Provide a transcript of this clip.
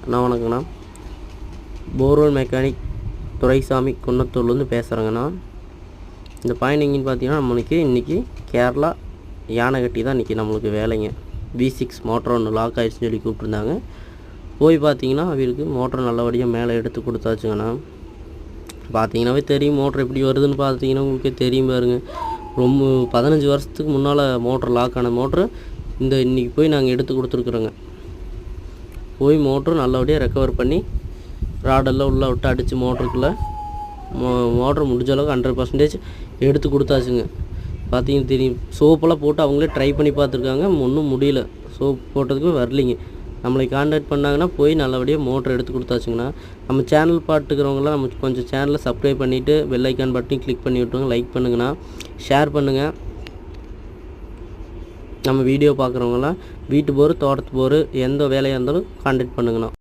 அண்ணா வணக்கங்கண்ணா. Borewell mechanic Duraisamy குன்னத்தூர்லேருந்து பேசுகிறேங்கண்ணா. இந்த பாயிண்ட் எங்கேன்னு பார்த்தீங்கன்னா, நம்மளுக்கு இன்றைக்கி கேரளா யானைகட்டி தான் இன்றைக்கி நம்மளுக்கு வேலைங்க. V6 மோட்டர் ஒன்று லாக் ஆகிடுச்சுன்னு சொல்லி கூப்பிட்ருந்தாங்க. போய் பார்த்தீங்கன்னா அவருக்கு மோட்டர் நல்லபடியாக மேலே எடுத்து கொடுத்தாச்சுங்கண்ணா. பார்த்தீங்கன்னாவே தெரியும் மோட்டர் எப்படி வருதுன்னு பார்த்தீங்கன்னா உங்களுக்கே தெரியும் பாருங்க. ரொம்ப 15 வருஷத்துக்கு முன்னால் மோட்டர் லாக் ஆன மோட்ரு இன்றைக்கி போய் நாங்கள் எடுத்து கொடுத்துருக்குறோங்க. போய் மோட்ரு நல்லபடியாக ரெக்கவர் பண்ணி ராடெல்லாம் உள்ளே விட்டு அடித்து மோட்டருக்குள்ளே மோட்ரு முடிஞ்ச அளவுக்கு 100% எடுத்து கொடுத்தாச்சுங்க. பார்த்தீங்கன்னா தெரியும், சோப்பெல்லாம் போட்டு அவங்களே ட்ரை பண்ணி பார்த்துருக்காங்க, ஒன்றும் முடியல. சோப் போட்டதுக்கு வரலிங்க. நம்மளை கான்டாக்ட் பண்ணாங்கன்னா போய் நல்லபடியாக மோட்டர் எடுத்து கொடுத்தாச்சுங்கண்ணா. நம்ம சேனல் பார்த்துக்கிறவங்களாம் நம்ம கொஞ்சம் சேனலை சப்ஸ்கிரைப் பண்ணிவிட்டு பெல் ஐக்கான் பட்டனையும் கிளிக் பண்ணி விட்டுருங்க. லைக் பண்ணுங்கண்ணா, ஷேர் பண்ணுங்கள். நம்ம வீடியோ பார்க்குறவங்களாம் வீட்டு போர், தோட்டத்து போர், எந்த வேலையாக இருந்தாலும் கான்டாக்ட் பண்ணுங்கண்ணா.